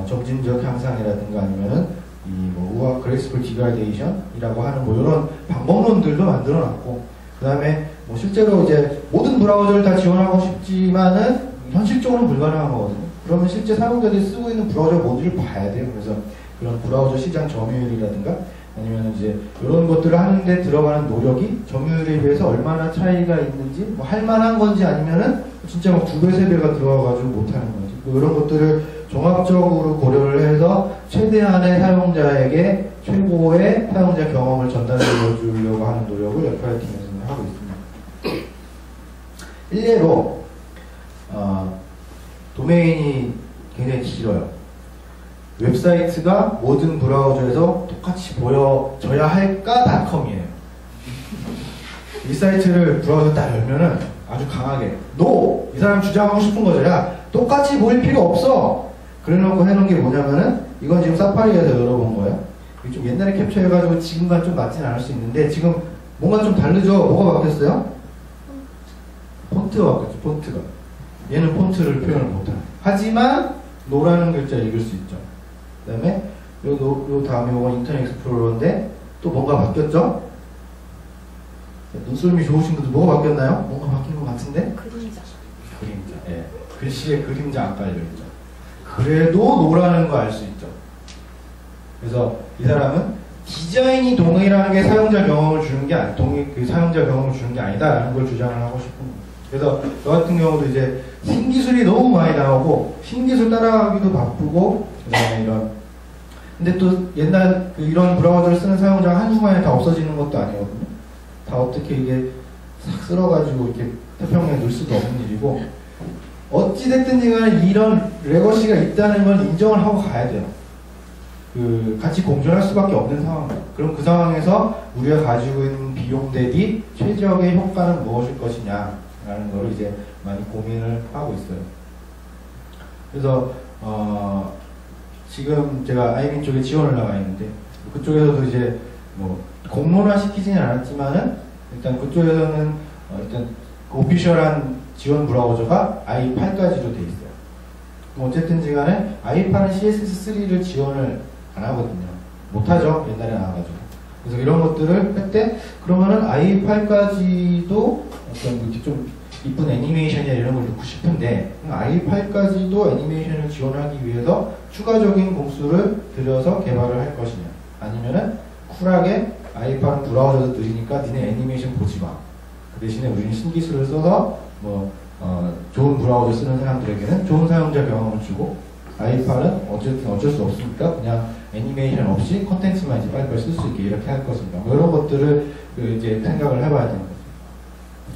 점진적 향상이라든가 아니면은 뭐 우아 그레이스풀 디그라데이션이라고 하는 뭐 이런 방법론들도 만들어놨고 그 다음에 뭐 실제로 이제 모든 브라우저를 다 지원하고 싶지만은 현실적으로는 불가능한 거거든요. 그러면 실제 사용자들이 쓰고 있는 브라우저가 뭔지를 봐야 돼요. 그래서 그런 브라우저 시장 점유율이라든가 아니면 이제 이런 것들을 하는데 들어가는 노력이 점유율에 비해서 얼마나 차이가 있는지 뭐 할만한 건지 아니면은 진짜 막 2배, 3배가 들어가가지고 못하는 건지 뭐 이런 것들을 종합적으로 고려를 해서 최대한의 사용자에게 최고의 사용자 경험을 전달해 주려고 하는 노력을 FI팀에서는 하고 있습니다. 일례로 도메인이 굉장히 길어요. 웹사이트가 모든 브라우저에서 똑같이 보여져야 할까? .com이에요. 이 사이트를 브라우저 딱 열면은 아주 강하게 NO! 이 사람 주장하고 싶은 거죠. 야, 똑같이 보일 필요 없어! 그래놓고 해놓은 게 뭐냐면은 이건 지금 사파리에서 열어본 거예요. 이게 좀 옛날에 캡처해가지고 지금과 좀 맞진 않을 수 있는데 지금 뭔가 좀 다르죠? 뭐가 바뀌었어요? 폰트가 바뀌었죠. 폰트가. 얘는 폰트를 표현을 못하네. 하지만 노라는 글자 읽을 수 있죠. 그 다음에 요 다음에 이건 인터넷 익스플로러인데 또 뭔가 바뀌었죠? 눈썰미 좋으신 분들 뭐가 바뀌었나요? 뭔가 바뀐 것 같은데? 그림자. 예. 글씨에 그림자 안 깔려있죠. 그래도 노라는 거 알 수 있죠. 그래서 이 사람은 디자인이 동일하게 사용자 경험을 주는 게 사용자 경험을 주는 게 아니다라는 걸 주장을 하고 싶은 거예요. 그래서 저 같은 경우도 이제 신기술이 너무 많이 나오고 신기술 따라가기도 바쁘고 그다음에 근데 또 옛날 이런 브라우저를 쓰는 사용자가 한순간에 다 없어지는 것도 아니거든요. 다 어떻게 이게 싹 쓸어가지고 이렇게 태평양에 넣을 수도 없는 일이고 어찌됐든지 간에 이런 레거시가 있다는 걸 인정을 하고 가야 돼요. 같이 공존할 수밖에 없는 상황이에요. 그럼 그 상황에서 우리가 가지고 있는 비용 대비 최적의 효과는 무엇일 것이냐 라는 걸 이제 많이 고민을 하고 있어요. 그래서 지금 제가 아이민 쪽에 지원을 나가 있는데 그쪽에서도 이제 뭐 공론화 시키지는 않았지만은 일단 그쪽에서는 일단 오피셜한 지원 브라우저가 i8까지로 돼 있어요. 어쨌든지 간에 i8은 CSS3를 지원을 안 하거든요. 못하죠. 옛날에 나와가지고. 그래서 이런 것들을 할 때 그러면은 i8까지도 어떤 이렇게 좀 이쁜 애니메이션이나 이런 걸 넣고 싶은데 i8까지도 애니메이션을 지원하기 위해서 추가적인 공수를 들여서 개발을 할 것이냐 아니면은 쿨하게 i8은 브라우저도 느리니까 니네 애니메이션 보지 마. 그 대신에 우리는 신기술을 써서 좋은 브라우저 쓰는 사람들에게는 좋은 사용자 경험을 주고 i8은 어쩔 수 없으니까 그냥 애니메이션 없이 컨텐츠만 이제 빨리빨리 쓸 수 있게 이렇게 할 것인가 뭐 이런 것들을 이제 생각을 해봐야 되는 거죠.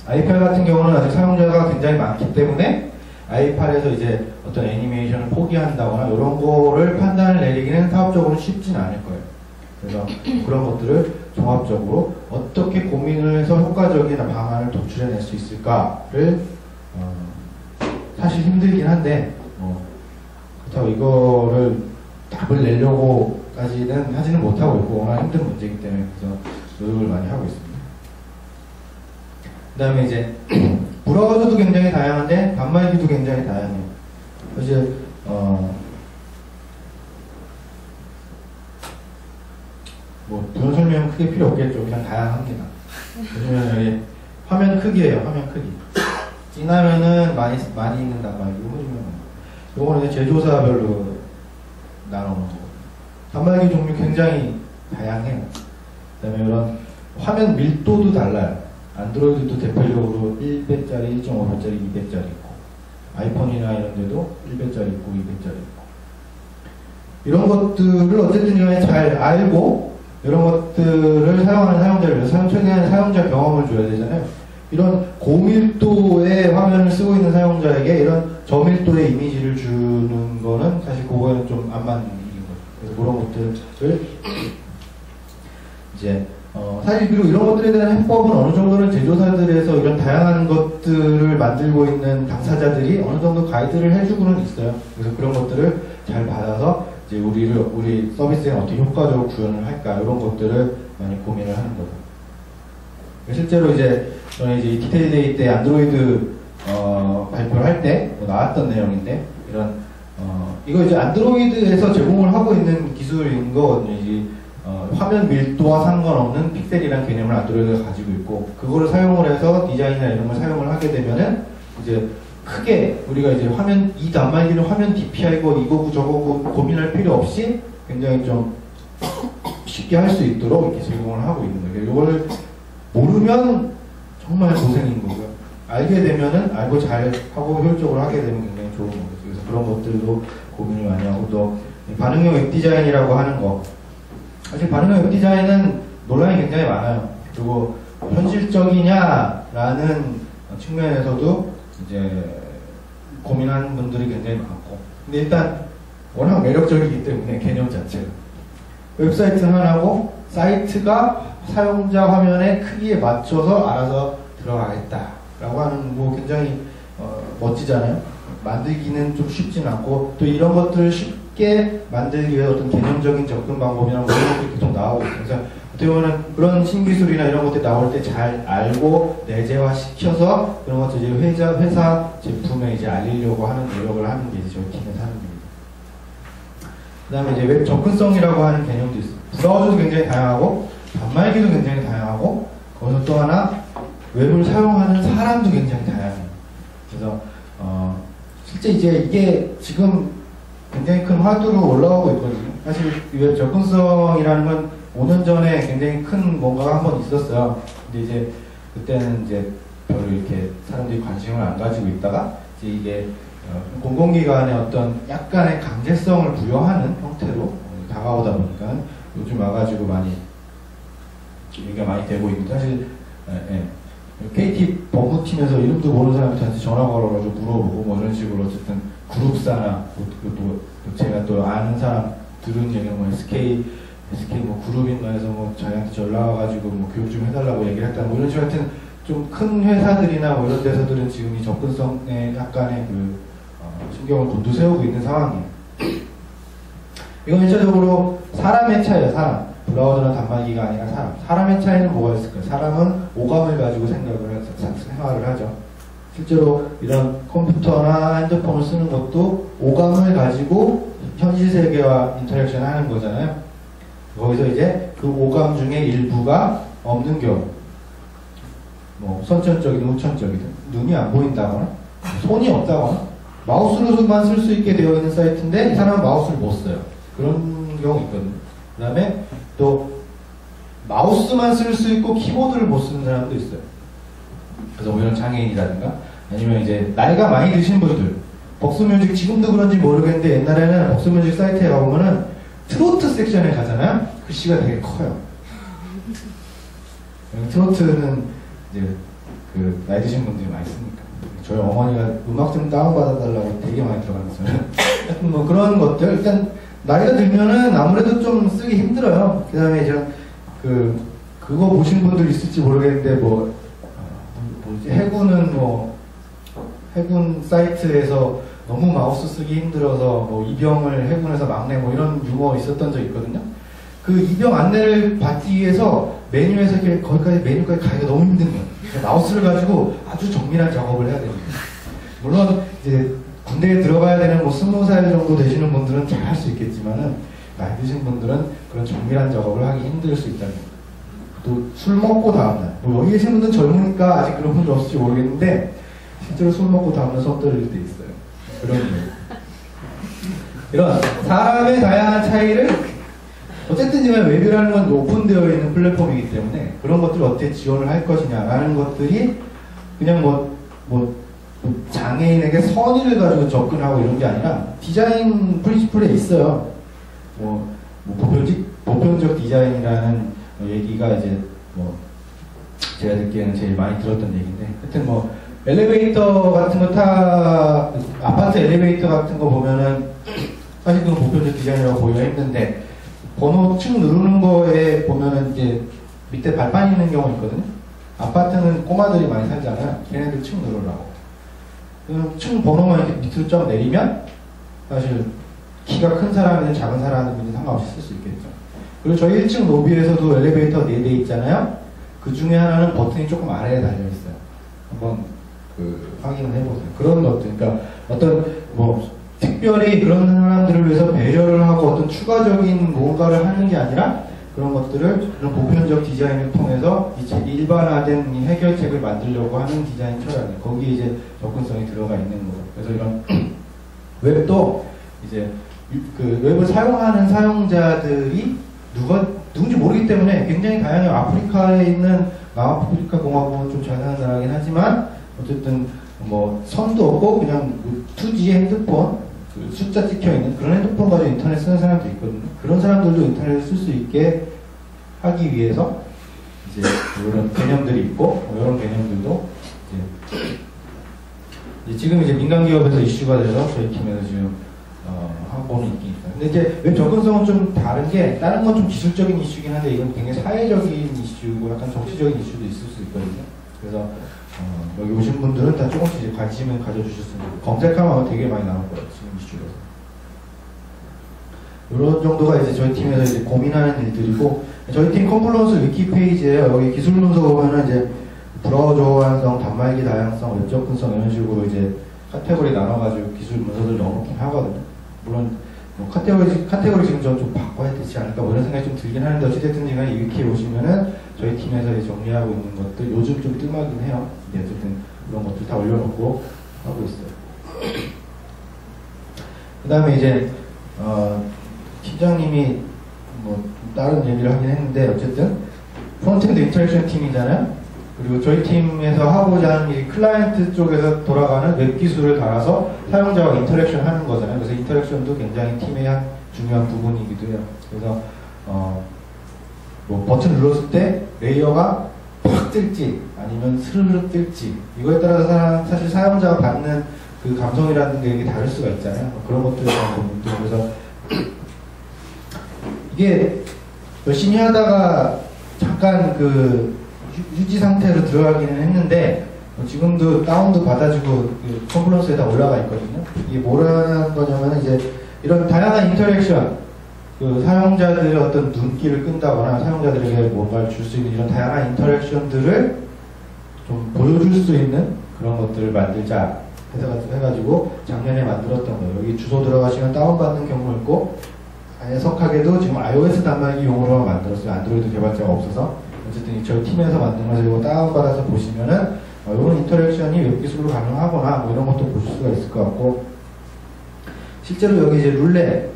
i8 같은 경우는 아직 사용자가 굉장히 많기 때문에 i8에서 이제 어떤 애니메이션을 포기한다거나 이런 거를 판단을 내리기는 사업적으로 쉽진 않을 거예요. 그래서 그런 것들을 종합적으로 어떻게 고민을 해서 효과적인 방안을 도출해낼 수 있을까를 사실 힘들긴 한데 그렇다고 이거를 답을 내려고까지는 하지는 못하고 있고 워낙 힘든 문제이기 때문에 그래서 노력을 많이 하고 있습니다. 그 다음에 이제 브라우저도 굉장히 다양한데 단말기도 굉장히 다양해요. 사실 뭐 그런 설명 크게 필요 없겠죠. 그냥 다양합니다. 보시면 여기 화면 크기예요. 화면 크기. 진하면은 많이 있는 단말기, 요거는 이제 제조사별로 나눠놓은 거고. 단말기 종류 굉장히 다양해요. 그 다음에 이런 화면 밀도도 달라요. 안드로이드도 대표적으로 1배짜리, 1.5배짜리, 2배짜리 있고, 아이폰이나 이런 데도 1배짜리 있고, 2배짜리 있고. 이런 것들을 어쨌든 간에 잘 알고, 이런 것들을 사용하는 사용자를 위해서 최대한 사용자 경험을 줘야 되잖아요. 이런 고밀도의 화면을 쓰고 있는 사용자에게 이런 저밀도의 이미지를 주는 거는 사실 그거는 좀 안 맞는 일인 거죠. 그래서 그런 것들을 이제 사실 그리고 이런 것들에 대한 해법은 어느 정도는 제조사들에서 이런 다양한 것들을 만들고 있는 당사자들이 어느 정도 가이드를 해주고는 있어요. 그래서 그런 것들을 잘 받아서 이제 우리 서비스에 어떻게 효과적으로 구현을 할까 이런 것들을 많이 고민을 하는 거죠. 실제로 이제 저는 이제 디테일 데이 때 안드로이드 발표를 할 때 나왔던 내용인데 이런 이거 이제 안드로이드에서 제공을 하고 있는 기술인 거거든요. 이제 화면 밀도와 상관없는 픽셀이라는 개념을 안드로이드가 가지고 있고 그거를 사용을 해서 디자인이나 이런 걸 사용을 하게 되면은 이제 크게 우리가 이제 이 단말기는 화면 DPI고 이거고 저거고 고민할 필요 없이 굉장히 좀 쉽게 할 수 있도록 이렇게 제공을 하고 있는 거예요. 이걸 모르면 정말 고생인 거고요. 알게 되면은 알고 잘 하고 효율적으로 하게 되면 굉장히 좋은 거죠. 그래서 그런 것들도 고민을 많이 하고 또 반응형 웹 디자인이라고 하는 거. 사실 반응형 웹 디자인은 논란이 굉장히 많아요. 그리고 현실적이냐라는 측면에서도 이제 고민하는 분들이 굉장히 많고. 근데 일단 워낙 매력적이기 때문에 개념 자체가 웹사이트 하나고 사이트가 사용자 화면의 크기에 맞춰서 알아서 들어가겠다라고 하는 뭐 굉장히 멋지잖아요. 만들기는 좀 쉽진 않고 또 이런 것들을 쉽게 만들기 위해 어떤 개념적인 접근 방법이나 뭐 이런 것들이 계속 나오고 있어요. 그래서 어떻게 보면 그런 신기술이나 이런 것들이 나올 때 잘 알고 내재화 시켜서 그런 것들 이제 회사 제품에 이제 알리려고 하는 노력을 하는 게 이제 저희 팀에서 하는 일입니다. 그 다음에 이제 웹 접근성이라고 하는 개념도 있어요. 브라우저도 굉장히 다양하고 단말기도 굉장히 다양하고 거기서 또 하나 웹을 사용하는 사람도 굉장히 다양해요. 그래서 실제 이제 이게 지금 굉장히 큰 화두로 올라오고 있거든요. 사실 웹 접근성이라는 건 5년 전에 굉장히 큰 뭔가가 한 번 있었어요. 근데 이제 그때는 이제 별로 이렇게 사람들이 관심을 안 가지고 있다가 이제 이게 공공기관의 어떤 약간의 강제성을 부여하는 형태로 다가오다 보니까 요즘 와가지고 많이 얘기가 많이 되고 있는데 사실 KT 법무팀에서 이름도 모르는 사람한테 전화 걸어가지고 물어보고 뭐 이런 식으로 어쨌든 그룹사나 또 제가 또 아는 사람 들은 얘기는 뭐 SK 뭐 그룹인가 해서 뭐 자기한테 전화 와가지고 뭐 교육 좀 해달라고 얘기를 했다 뭐 이런 식으로 하여튼 좀 큰 회사들이나 뭐 이런 데서들은 지금 이 접근성에 약간의 그 신경을 곤두세우고 있는 상황이에요. 이건 1차적으로 사람의 차이예요. 사람. 브라우저나 단말기가 아니라 사람의 차이는 뭐가 있을까요? 사람은 오감을 가지고 생활을 하죠. 실제로 이런 컴퓨터나 핸드폰을 쓰는 것도 오감을 가지고 현실 세계와 인터랙션 하는 거잖아요. 거기서 이제 그 오감 중에 일부가 없는 경우, 뭐 선천적이든 후천적이든 눈이 안 보인다거나 손이 없다거나 마우스로만 쓸 수 있게 되어 있는 사이트인데 이 사람은 마우스를 못 써요. 그런 경우 있거든요. 그 다음에 또 마우스만 쓸 수 있고 키보드를 못 쓰는 사람도 있어요. 그래서 뭐 이런 장애인이라든가 아니면 이제 나이가 많이 드신 분들 벅스뮤직 지금도 그런지 모르겠는데 옛날에는 벅스뮤직 사이트에 가보면은 트로트 섹션에 가잖아요. 글씨가 되게 커요. 트로트는 이제 그 나이 드신 분들이 많이 쓰니까 저희 어머니가 음악 좀 다운받아달라고 되게 많이 들어갔어요. 하여튼 뭐 그런 것들 일단 나이가 들면은 아무래도 좀 쓰기 힘들어요. 그 다음에 이제 그거 보신 분들 있을지 모르겠는데 뭐지 해군은 뭐 해군 사이트에서 너무 마우스 쓰기 힘들어서 뭐 입영을 해군에서 막내 뭐 이런 유머 있었던 적 있거든요. 그 입영 안내를 받기 위해서 메뉴에서 이렇게 거기까지 메뉴까지 가기가 너무 힘든 거예요. 그러니까 마우스를 가지고 아주 정밀한 작업을 해야 됩니다. 물론 이제 군대에 들어가야 되는 뭐 20살 정도 되시는 분들은 잘 할 수 있겠지만은 나이 드신 분들은 그런 정밀한 작업을 하기 힘들 수 있다는 거예요. 또 술 먹고 다음날 뭐 여기 계신 분들은 젊으니까 아직 그런 분들 없을지 모르겠는데 실제로 술 먹고 다음날 손 떨릴 때 있어요. 그런 이런 사람의 다양한 차이를 어쨌든 지금 웹이라는 건 오픈되어 있는 플랫폼이기 때문에 그런 것들을 어떻게 지원을 할 것이냐라는 것들이 그냥 뭐 장애인에게 선의를 가지고 접근하고 이런 게 아니라 디자인 프린시플에 있어요. 보편적 디자인이라는 얘기가 이제 뭐 제가 듣기에는 제일 많이 들었던 얘기인데 하여튼 뭐 엘리베이터 같은 거 아파트 엘리베이터 같은 거 보면은 사실 그건 보편적 디자인이라고 보기가 힘든데 번호 층 누르는 거에 보면은 이제 밑에 발판 있는 경우 있거든요. 아파트는 꼬마들이 많이 살잖아요. 걔네들 층 누르려고. 층 번호만 이렇게 밑으로 쫙 내리면 사실 키가 큰 사람이든 작은 사람이든 상관없이 쓸 수 있겠죠. 그리고 저희 1층 로비에서도 엘리베이터 4대 있잖아요. 그 중에 하나는 버튼이 조금 아래에 달려있어요. 한번 확인을 해보세요. 그런 것들, 그러니까 어떤 뭐 특별히 그런 사람들을 위해서 배려를 하고 어떤 추가적인 뭔가를 하는 게 아니라 그런 것들을 그런 보편적 디자인을 통해서 이제 일반화된 이 해결책을 만들려고 하는 디자인 철학이 거기에 이제 접근성이 들어가 있는 거고. 그래서 이런 웹도 이제 그 웹을 사용하는 사용자들이 누군지 모르기 때문에 굉장히 다양해요. 아프리카에 있는 남아프리카 공화국은 좀 잘 사는 나라긴 하지만 어쨌든 뭐 선도 없고 그냥 2G 핸드폰 숫자 찍혀있는 그런 핸드폰 가지고 인터넷 쓰는 사람도 있거든요. 그런 사람들도 인터넷을 쓸 수 있게 하기 위해서 이제 이런 개념들이 있고 이런 개념들도 이제 지금 이제 민간 기업에서 이슈가 돼서 저희 팀에서 지금 하고는 있긴 있어요. 근데 이제 웹 접근성은 좀 다른 게 다른 건 좀 기술적인 이슈긴 한데 이건 굉장히 사회적인 이슈고 약간 정치적인 이슈도 있을 수 있거든요. 그래서 여기 오신 분들은 다 조금씩 이제 관심을 가져주셨으면 좋겠고 검색하면 되게 많이 나올 거예요. 지금 이슈로서. 이런 정도가 이제 저희 팀에서 이제 고민하는 일들이고 저희 팀 컴플런스 위키 페이지에요. 여기 기술 문서 보면은 이제 브라우저 호환성, 단말기 다양성, 웹 접근성 이런 식으로 이제 카테고리 나눠가지고 기술 문서들 넣어놓긴 하거든요. 물론 뭐 카테고리 지금 좀 바꿔야 되지 않을까 뭐 이런 생각이 좀 들긴 하는데 어찌됐든 간에 이 위키에 보시면은 저희 팀에서 정리하고 있는 것들 요즘 좀 뜸하긴 해요. 근데 어쨌든 그런 것들 다 올려놓고 하고 있어요. 그 다음에 이제 팀장님이 뭐 다른 얘기를 하긴 했는데 어쨌든 프론트엔드 인터랙션 팀이잖아요. 그리고 저희 팀에서 하고자 하는 이 클라이언트 쪽에서 돌아가는 웹 기술을 달아서 사용자와 인터랙션 하는 거잖아요. 그래서 인터랙션도 굉장히 팀의 한 중요한 부분이기도 해요. 그래서 뭐 버튼 눌렀을 때 레이어가 팍 뜰지 아니면 스르륵 뜰지 이거에 따라서 사실 사용자가 받는 그 감성이라는 게 다를 수가 있잖아요. 그런 것들에 대한 부분도 그래서 이게 열심히 하다가 잠깐 그 유지 상태로 들어가기는 했는데 지금도 다운도 받아주고 그 컴플런스에 다 올라가 있거든요. 이게 뭐라는 거냐면 이제 이런 다양한 인터랙션 그 사용자들의 어떤 눈길을 끈다거나 사용자들에게 뭔가를 줄 수 있는 이런 다양한 인터랙션들을 좀 보여줄 수 있는 그런 것들을 만들자 해가지고 작년에 만들었던 거예요. 여기 주소 들어가시면 다운받는 경우 있고 해석하게도 지금 iOS 단말기용으로 만들었어요. 안드로이드 개발자가 없어서. 어쨌든 저희 팀에서 만든 거죠. 이거 다운받아서 보시면은 이런 인터랙션이 웹기술로 가능하거나 뭐 이런 것도 보실 수가 있을 것 같고 실제로 여기 이제 룰렛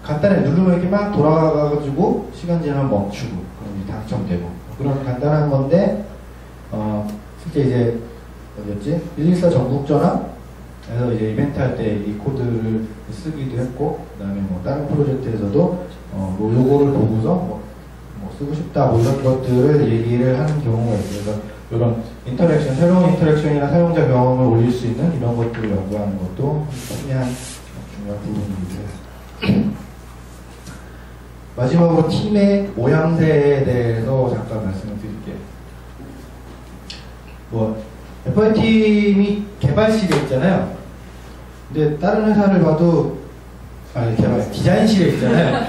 간단하게 누르면 이렇게 막 돌아가가지고 시간 지나면 멈추고 그럼 이제 당첨되고 그런 간단한 건데 실제 이제 어디였지? 114 전국전화에서 이제 이벤트 할 때 이 코드를 쓰기도 했고 그 다음에 뭐 다른 프로젝트에서도 뭐 요거를 보고서 뭐 쓰고 싶다 뭐 이런 것들을 얘기를 하는 경우가 있어요. 그래서 이런 인터랙션, 새로운 인터랙션이나 사용자 경험을 올릴 수 있는 이런 것들을 연구하는 것도 중요한 부분이고요. 마지막으로 팀의 모양새에 대해서 잠깐 말씀을 드릴게요. 뭐 FI팀이 개발실에 있잖아요. 근데 다른 회사를 봐도 디자인실에 있잖아요.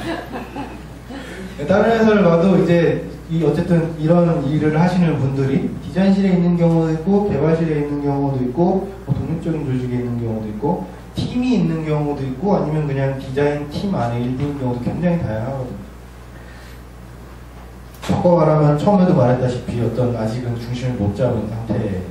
다른 회사를 봐도 이제 어쨌든 이런 일을 하시는 분들이 디자인실에 있는 경우도 있고 개발실에 있는 경우도 있고 뭐 독립적인 조직에 있는 경우도 있고 팀이 있는 경우도 있고 아니면 그냥 디자인 팀 안에 일부인 경우도 굉장히 다양하거든요. 바꿔 말하면 처음에도 말했다시피 어떤 아직은 중심을 못 잡은 상태이기도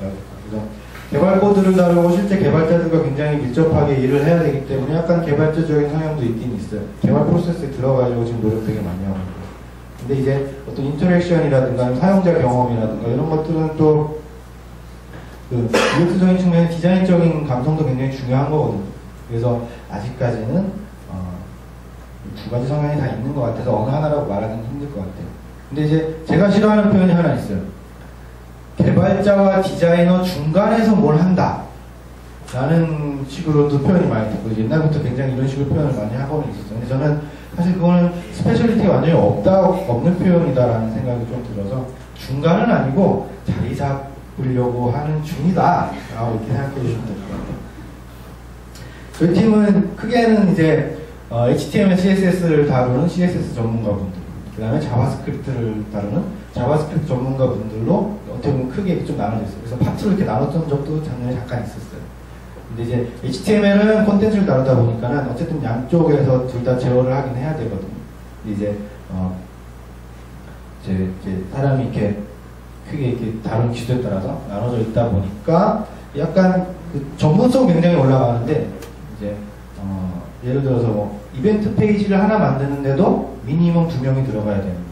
하고 그래서 개발 코드를 다루고 실제 개발자들과 굉장히 밀접하게 일을 해야 되기 때문에 약간 개발자적인 성향도 있긴 있어요. 개발 프로세스에 들어가려고 지금 노력 되게 많이 하고 있고 근데 이제 어떤 인터랙션이라든가 사용자 경험이라든가 이런 것들은 또 UX적인 측면에 디자인적인 감성도 굉장히 중요한 거거든요. 그래서 아직까지는 두 가지 성향이 다 있는 것 같아서 어느 하나라고 말하기는 힘들 것 같아요. 근데 이제 제가 싫어하는 표현이 하나 있어요. 개발자와 디자이너 중간에서 뭘 한다 라는 식으로도 표현이 많이 되고 옛날부터 굉장히 이런 식으로 표현을 많이 하고는 있었어요. 근데 저는 사실 그거는 스페셜리티가 완전히 없는 표현이다 라는 생각이 좀 들어서 중간은 아니고 자리 잡으려고 하는 중이다 라고 이렇게 생각해 주시면 될 것 같아요. 저희 팀은 크게는 이제 HTML, CSS를 다루는 CSS 전문가분들, 그 다음에 자바스크립트를 다루는 자바스크립트 전문가분들로 어떻게 보면 크게 좀 나눠져 있어요. 그래서 파트로 이렇게 나눴던 적도 작년에 잠깐 있었어요. 근데 이제 HTML은 콘텐츠를 다루다 보니까는 어쨌든 양쪽에서 둘 다 제어를 하긴 해야 되거든요. 근데 이제 사람이 이렇게 크게 이렇게 다룬 기술에 따라서 나눠져 있다 보니까 약간 그 전문성 굉장히 올라가는데 이제 예를 들어서 뭐 이벤트 페이지를 하나 만드는데도 미니멈 2명이 들어가야 되는 거예요.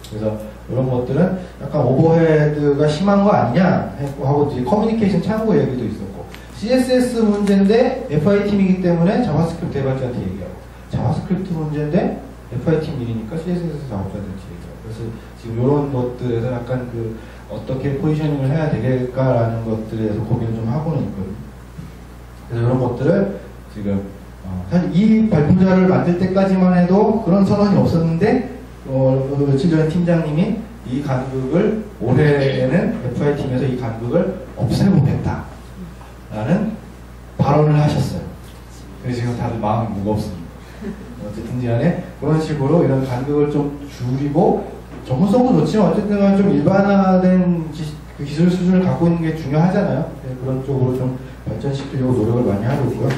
그래서 이런 것들은 약간 오버헤드가 심한 거 아니냐 하고 이제 커뮤니케이션 창구 얘기도 있었고 CSS 문제인데 FI팀이기 때문에 자바스크립트 개발자한테 얘기하고 자바스크립트 문제인데 FI팀 일이니까 CSS 작업자한테 얘기하고 그래서 지금 이런 것들에서 약간 그 어떻게 포지셔닝을 해야 되겠까라는 것들에 대해서 고민을 좀 하고는 있거든요. 그래서 이런 것들을 지금 사실 이 발표자를 만들 때까지만 해도 그런 선언이 없었는데 며칠 전에 팀장님이 이 간극을 올해에는 FI팀에서 이 간극을 없애보겠다 라는 발언을 하셨어요. 그래서 지금 다들 마음이 무겁습니다. 어쨌든 간에 그런 식으로 이런 간극을 좀 줄이고 전문성도 좋지만 어쨌든 좀 일반화된 기술 수준을 갖고 있는 게 중요하잖아요. 그런 쪽으로 좀 발전시키려고 노력을 많이 하고 있고요.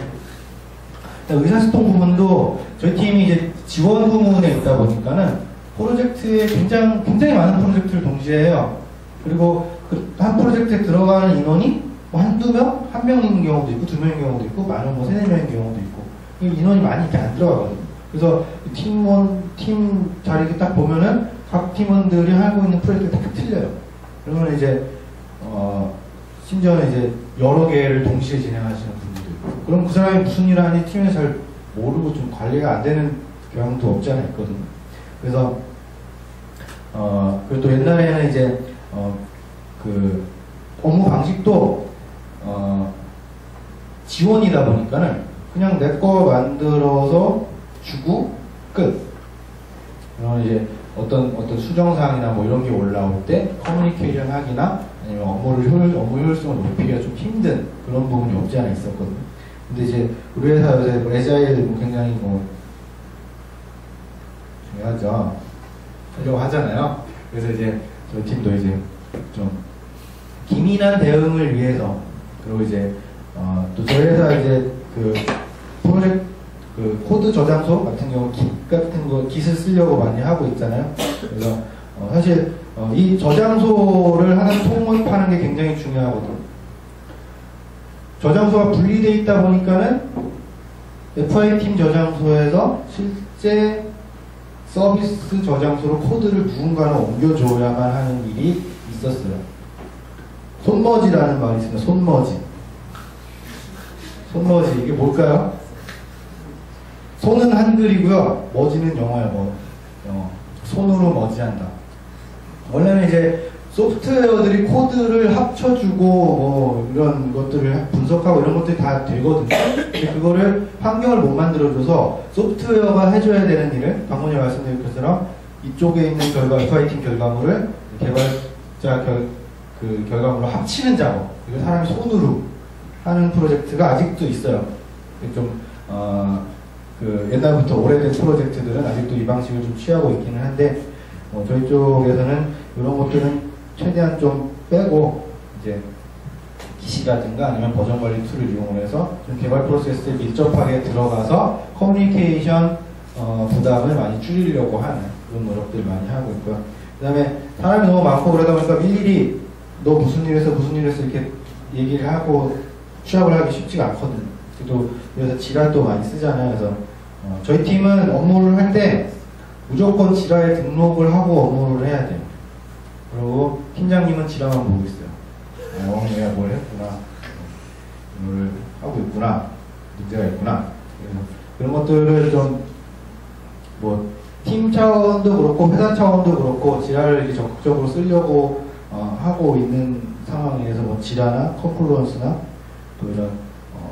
의사소통 부분도 저희 팀이 이제 지원 부문에 있다 보니까는 프로젝트에 굉장히 많은 프로젝트를 동시에 해요. 그리고 그 한 프로젝트에 들어가는 인원이 뭐 한두 명? 한 명인 경우도 있고, 2명인 경우도 있고, 많으면 뭐 3, 4명인 경우도 있고, 인원이 많이 이렇게 안 들어가거든요. 그래서 팀 자리 딱 보면은 각 팀원들이 하고 있는 프로젝트가 다 틀려요. 그러면 이제, 심지어는 이제 여러 개를 동시에 진행하시는 분들도 있고, 그럼 그 사람이 무슨 일을 하는지 팀에서 잘 모르고 좀 관리가 안 되는 경향도 없지 않아 있거든요. 그래서, 그리고 또 옛날에는 이제, 그, 업무 방식도, 지원이다 보니까는 그냥 내 거 만들어서 주고 끝. 그러면 이제 어떤 수정사항이나 뭐 이런 게 올라올 때 커뮤니케이션 하기나 아니면 업무 효율성을 높이기가 좀 힘든 그런 부분이 없지 않아 있었거든요. 근데 이제 우리 회사 요새 뭐 에자일 굉장히 뭐 중요하죠. 하려고 하잖아요. 그래서 이제 저희 팀도 이제 좀 기민한 대응을 위해서 그리고 이제 또 저희 회사 이제 그 프로젝트 그 코드 저장소 같은 경우 깃 같은 거 깃을 쓰려고 많이 하고 있잖아요. 그래서 사실 이 저장소를 하나 통합하는 게 굉장히 중요하거든요. 저장소가 분리되어 있다 보니까는 FI팀 저장소에서 실제 서비스 저장소로 코드를 누군가는 옮겨줘야만 하는 일이 있었어요. 손머지라는 말이 있습니다. 손머지. 손머지 이게 뭘까요? 손은 한글이고요. 머지는 영어예요. 영어. 손으로 머지한다. 원래는 이제 소프트웨어들이 코드를 합쳐주고 뭐 이런 것들을 분석하고 이런 것들이 다 되거든요. 근데 그거를 환경을 못 만들어줘서 소프트웨어가 해줘야 되는 일을 방금 전에 말씀드린 것처럼 이쪽에 있는 FI팀 결과물을 개발자 결과물로 합치는 작업. 이걸 사람이 손으로 하는 프로젝트가 아직도 있어요. 좀 그 옛날부터 오래된 프로젝트들은 아직도 이 방식을 좀 취하고 있기는 한데 저희 쪽에서는 이런 것들은 최대한 좀 빼고 이제 기시라든가 아니면 버전 관리 툴을 이용해서 좀 개발 프로세스에 밀접하게 들어가서 커뮤니케이션 부담을 많이 줄이려고 하는 그런 노력들을 많이 하고 있고요. 그 다음에 사람이 너무 많고 그러다 보니까 일일이 너 무슨 일 했어 이렇게 얘기를 하고 취합을 하기 쉽지가 않거든요. 그래서 지라도 많이 쓰잖아요. 그래서 저희 팀은 업무를 할 때 무조건 지라에 등록을 하고 업무를 해야 돼요. 그리고 팀장님은 지라만 보고 있어요. 내가 뭘 했구나, 뭘 하고 있구나, 문제가 있구나. 그래서 그런 것들을 좀 팀 차원도 그렇고 회사 차원도 그렇고 지라를 적극적으로 쓰려고 하고 있는 상황에서 지라나 컨플루언스나 또 이런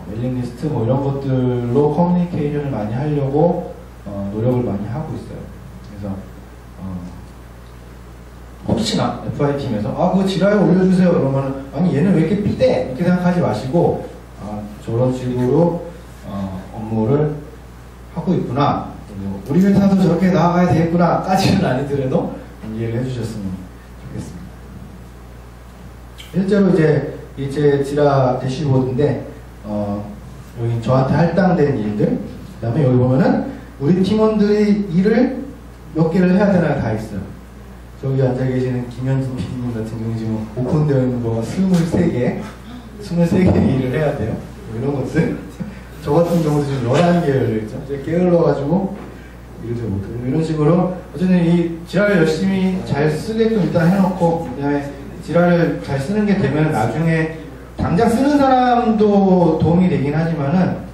메일링리스트 이런 것들로 커뮤니케이션을 많이 하려고 노력을 많이 하고 있어요. 그래서 혹시나 FI팀에서 그거 지라에 올려주세요 그러면 아니 얘는 왜 이렇게 삐대 이렇게 생각하지 마시고 저런 식으로 업무를 하고 있구나, 우리 회사도 저렇게 나아가야 되겠구나 까지는 아니더라도 이해를 해주셨으면 좋겠습니다. 실제로 이제 지라 대시보드인데 여기 저한테 할당된 일들, 그 다음에 여기 보면은 우리 팀원들이 일을 몇 개를 해야 되나 다 있어요. 저기 앉아 계시는 김현진 PD님 같은 경우 지금 오픈되어 있는 거가 23개 일을 해야 돼요. 이런 것들. 저 같은 경우도 지금 11개를 있죠. 이제 게을러가지고 일을 잘 못해요. 이런 식으로 어쨌든 이 지라를 열심히 잘 쓰게끔 일단 해놓고, 그 다음에 지라를 잘 쓰는 게 되면 나중에 당장 쓰는 사람도 도움이 되긴 하지만은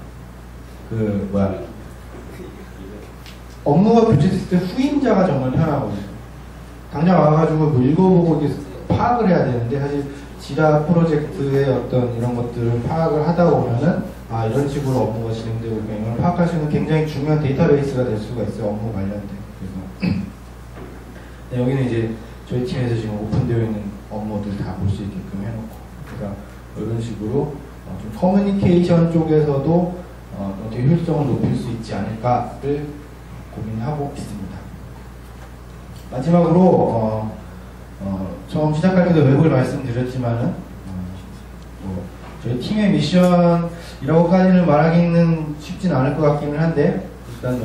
업무가 교체됐을 때 후임자가 정말 편하거든요. 당장 와가지고 읽어보고 파악을 해야 되는데 사실 지라 프로젝트의 어떤 이런 것들을 파악을 하다 보면은 이런 식으로 업무가 진행되고 있구나 이걸 파악할 수 있는 굉장히 중요한 데이터베이스가 될 수가 있어요. 업무 관련된. 그래서 네, 여기는 이제 저희 팀에서 지금 오픈되어 있는 업무들 다 볼 수 있게끔 해놓고, 그러니까 이런 식으로 좀 커뮤니케이션 쪽에서도 어떻게 효율성을 높일 수 있지 않을까를 고민하고 있습니다. 마지막으로 처음 시작할 때도 웹을 말씀드렸지만은 저희 팀의 미션이라고까지는 말하기는 쉽진 않을 것 같기는 한데, 일단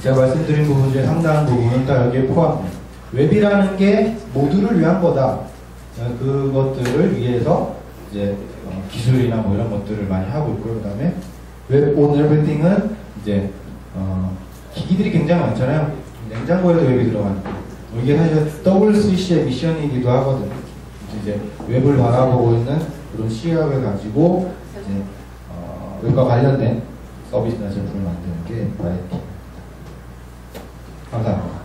제가 말씀드린 부분 중에 상당한 부분은 다 여기에 포함돼요. 웹이라는 게 모두를 위한 거다. 그것들을 위해서 이제 기술이나 이런 것들을 많이 하고 있고요. 그 다음에 웹 온 에브리띵은 이제 기기들이 굉장히 많잖아요. 냉장고에도 웹이 들어가니까 이게 사실 WCC의 미션이기도 하거든요. 이제 웹을 바라보고 있는 그런 시각을 가지고 이제 웹과 관련된 서비스나 제품을 만드는 게 FI팀입니다. 감사합니다.